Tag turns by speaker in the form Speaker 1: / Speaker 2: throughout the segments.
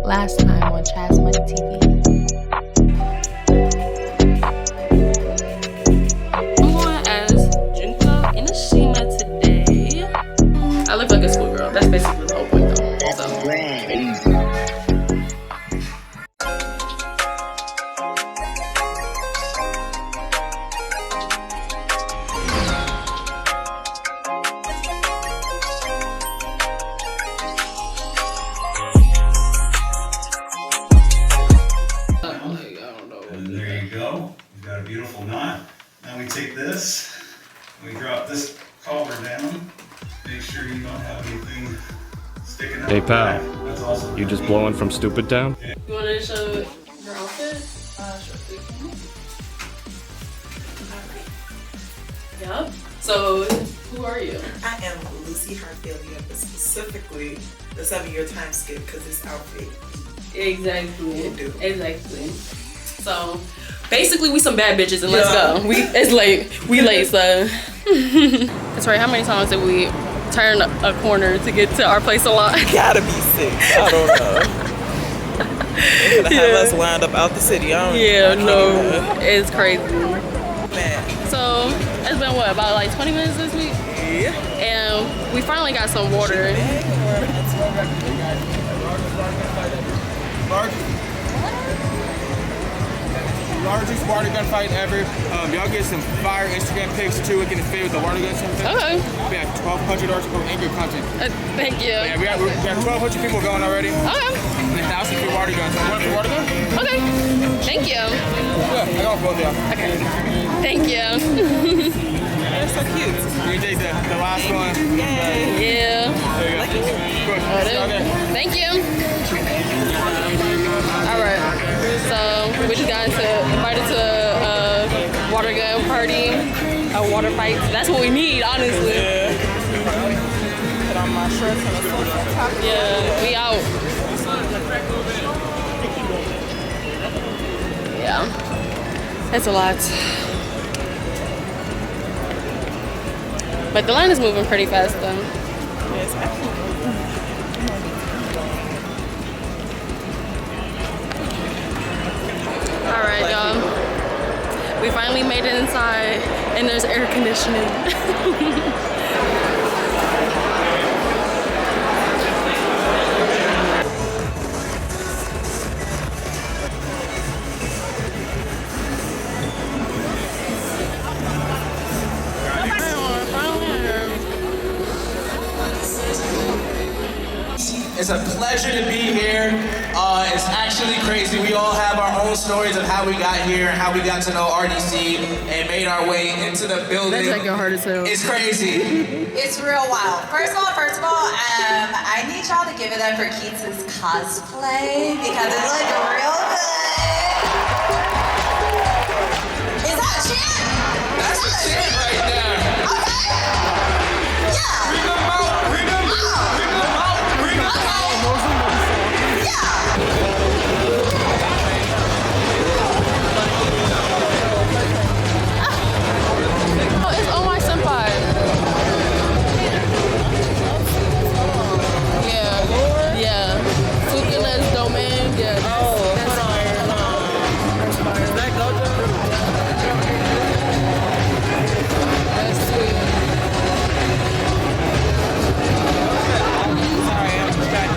Speaker 1: Last time on Chaz Money TV. I'm going as Junko Inashima today. I look like a schoolgirl. That's basically the whole point though. So.
Speaker 2: Got a beautiful knot. Now we take this, we drop this collar down. Make sure you don't have anything sticking out.
Speaker 3: Hey pal,
Speaker 2: that's also
Speaker 3: you just blowing from Stupid Town?
Speaker 1: You want to show your outfit? Sure. Yep. So, who are you?
Speaker 4: I am Lucy Hartfield, but specifically the 7-year time skip because this outfit.
Speaker 1: Exactly. Exactly. So. Basically, we some bad bitches and let's go. It's late. We late, so. That's right. How many times did we turn a corner to get to our place a lot?
Speaker 4: Gotta be 6. I don't know. They're gonna have us lined up out the city. I don't know.
Speaker 1: It's crazy.
Speaker 4: Man.
Speaker 1: So it's been what, about like 20 minutes this week?
Speaker 4: Yeah.
Speaker 1: And we finally got some water.
Speaker 5: Largest water gun fight ever. Y'all get some fire Instagram pics too. We can fit with the water gun.
Speaker 1: Okay.
Speaker 5: We have 1,200 hours of angry content.
Speaker 1: Thank you.
Speaker 5: Yeah, we have 1,200 people going already.
Speaker 1: Okay.
Speaker 5: And 1,000 for water guns. So one for water gun?
Speaker 1: Okay. Thank you.
Speaker 5: Yeah, I got both of y'all.
Speaker 1: Okay. Thank you.
Speaker 4: They're so cute.
Speaker 5: You take the last one.
Speaker 1: Yeah.
Speaker 5: There you go. Good.
Speaker 1: Thank you. All right. So we just got invited to a water gun party, a water fight. That's what we need, honestly.
Speaker 4: Yeah. Put on my shorts and a top.
Speaker 1: Yeah, we out. Yeah, that's a lot. But the line is moving pretty fast, though.
Speaker 4: Yes,
Speaker 1: Alright, y'all. We finally made it inside, and there's air conditioning.
Speaker 6: It's a pleasure to be here. It's actually crazy. We all have our own stories of how we got here and how we got to know RDC and made our way into the building.
Speaker 1: That's like your heart attack.
Speaker 6: It's crazy.
Speaker 7: It's real wild. First of all, I need y'all to give it up for Keats's cosplay because it looked real good. Is that shit?
Speaker 6: That's the shit right there.
Speaker 7: Okay. Yeah.
Speaker 6: Bring them out. Bring them out. Bring them out. Bring them out.
Speaker 7: Yeah.
Speaker 1: Oh, it's Oh My Senpai. Yeah. Yeah. Fukuna's domain. Yeah.
Speaker 4: Oh, hold on. Is that Gojo?
Speaker 1: That's sweet.
Speaker 4: Sorry, I'm back.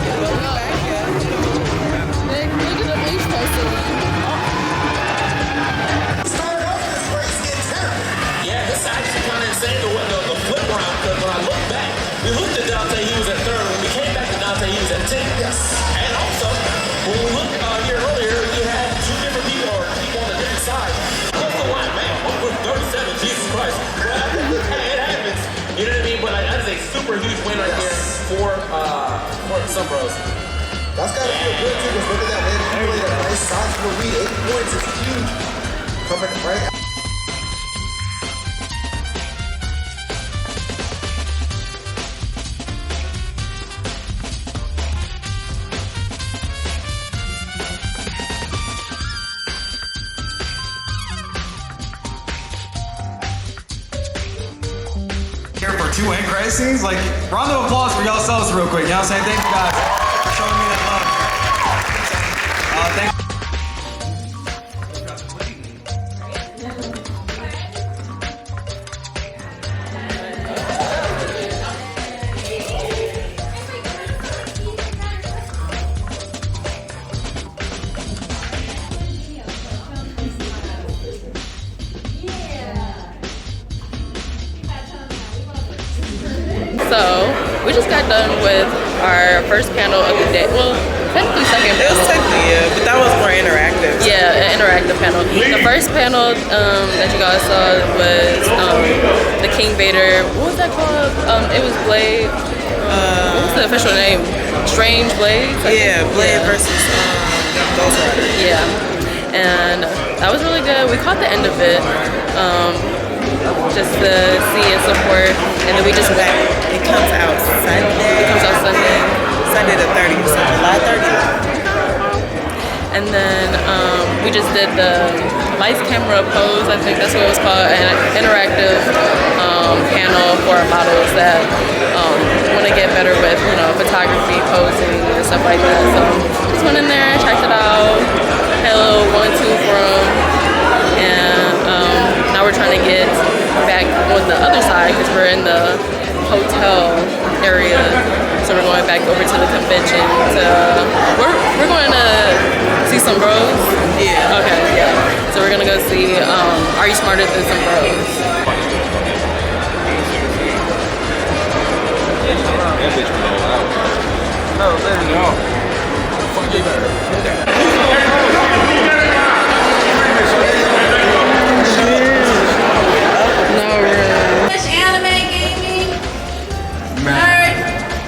Speaker 1: Look at the beach posting.
Speaker 8: Yeah, this actually kind of insane the flip round, because when I look back, we looked at Dante, he was at 3rd. When we came back to Dante, he was at 10th. Yes. And also, when we looked here earlier, you had 2 different people on the different side. What's the line, man? 37, Jesus Christ. Well, hey, it happens. You know what I mean? But that is a super huge win right here for Somebros.
Speaker 9: That's gotta feel good too, because look at that, man. You really got a nice sizable lead. 8 points is huge. Coming right out.
Speaker 10: Here for 2 end credit scenes. Like, round of applause for y'all selves real quick. You know what I'm saying? Thank you guys for showing me that love.
Speaker 1: just got done with our first panel of the day. Well, technically second
Speaker 4: It was
Speaker 1: panel.
Speaker 4: technically, yeah, but that was more interactive.
Speaker 1: Yeah, an interactive panel. The first panel that you guys saw was the King VADER. What was that called? It was Blade. What was the official name? Strange Blades?
Speaker 4: Yeah, Blerd versus Ghost Rider.
Speaker 1: Yeah, and that was really good. We caught the end of it. Just to see and support, and then we just went.
Speaker 4: It comes out Sunday.
Speaker 1: It comes out Sunday.
Speaker 4: Sunday the 30th, so July 30th.
Speaker 1: And then we just did the life camera pose. I think that's what it was called, an interactive panel for our models that want to get better with, you know, photography, posing, and stuff like that. So just went in there, checked it out, had a little 1-2 for them, and now we're trying to get back on the other side because we're in the hotel area, so we're going back over to the convention we're going to see some bros.
Speaker 4: Yeah.
Speaker 1: Okay, yeah, so we're gonna go see Are You Smarter Than Some Bros?
Speaker 5: No, there you go.
Speaker 7: Which anime gaming? Nerd.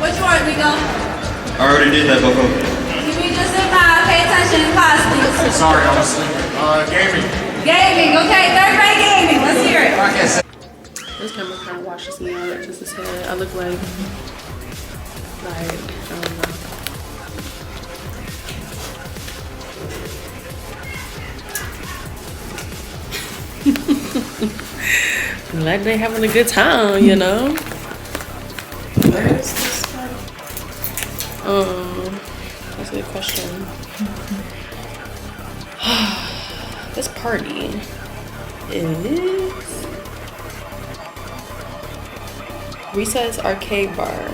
Speaker 7: Which one we go?
Speaker 10: I already did that before.
Speaker 7: Give me just a vibe. Pay attention in class, please.
Speaker 10: Sorry, I was asleep. Gaming.
Speaker 7: Gaming. Okay, third grade gaming. Let's hear it.
Speaker 1: This camera kind of washes me out just as head. I look like I don't know. Glad they having a good time, you know. Where's this part? That's a good question. This party is Recess Arcade Bar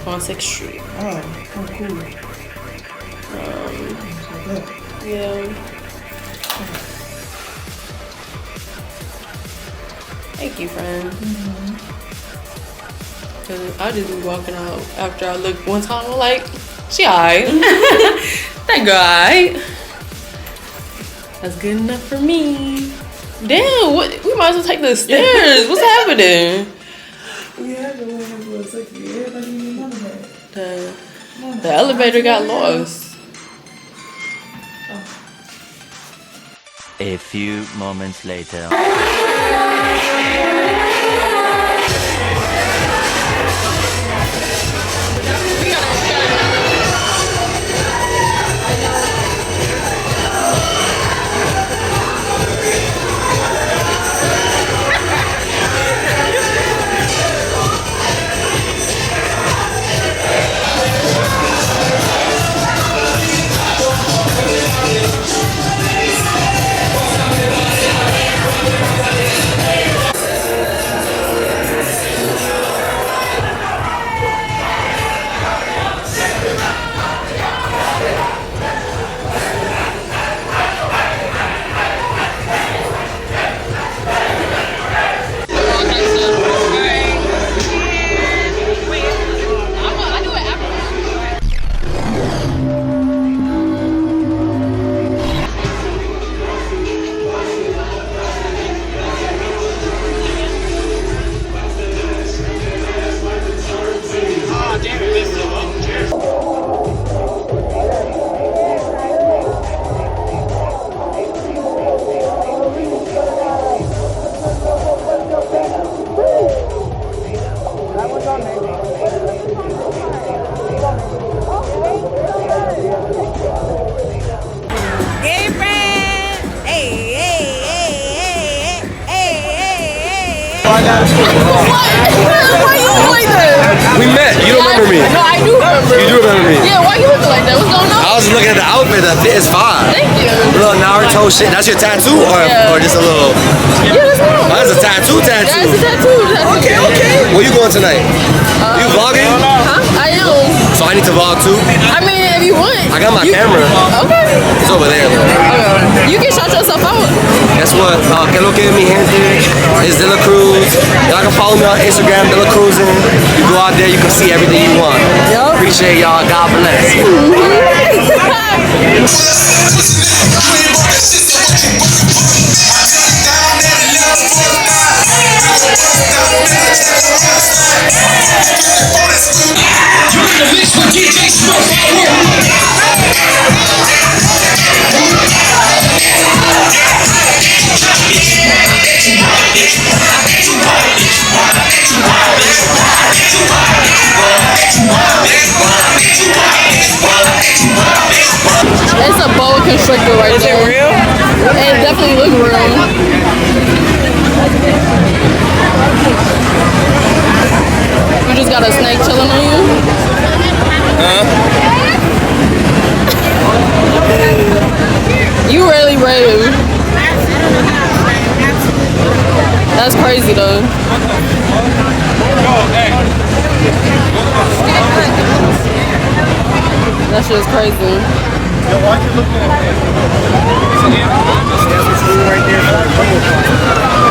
Speaker 1: on 6th Street.
Speaker 4: Oh, cool.
Speaker 1: Yeah. Thank you, friend. Cause I just be walking out after I look one time. I'm like, she alright. That girl alright. That's good enough for me. Damn, what? We might as well take the stairs. What's happening?
Speaker 4: We had to wait for a second. Everybody didn't know that.
Speaker 1: The elevator got lost.
Speaker 3: A few moments later.
Speaker 1: Why you look like that?
Speaker 11: We met. You don't remember me.
Speaker 1: No, I do remember.
Speaker 11: You do remember me.
Speaker 1: Yeah, why you looking like that? What's going on?
Speaker 11: I was looking at the outfit. The fit is fine.
Speaker 1: Thank you.
Speaker 11: Little Naruto shit. That's your tattoo, or just a little?
Speaker 1: Yeah, that's wrong.
Speaker 11: Oh, that's a tattoo.
Speaker 1: Yeah, it's a tattoo.
Speaker 11: Okay. Where you going tonight? You vlogging?
Speaker 1: Huh? I am.
Speaker 11: So I need to vlog too.
Speaker 1: I mean, if you want.
Speaker 11: I got my camera.
Speaker 1: Okay.
Speaker 11: It's over there. Though.
Speaker 1: Okay. You can shout yourself out.
Speaker 11: Guess what? Que lo que mi gente is De La Cruz. Y'all can follow me on Instagram, De La Cruzin. You go out there, you can see everything you want.
Speaker 1: Yep.
Speaker 11: Appreciate y'all. God bless.
Speaker 1: It's a boa constrictor right there.
Speaker 4: Is it real?
Speaker 1: It definitely looks real. You just got a snake chilling on you?
Speaker 4: Huh?
Speaker 1: You really brave. That's crazy though. That shit's crazy.
Speaker 5: Yo, why you looking at that? That's what's right there.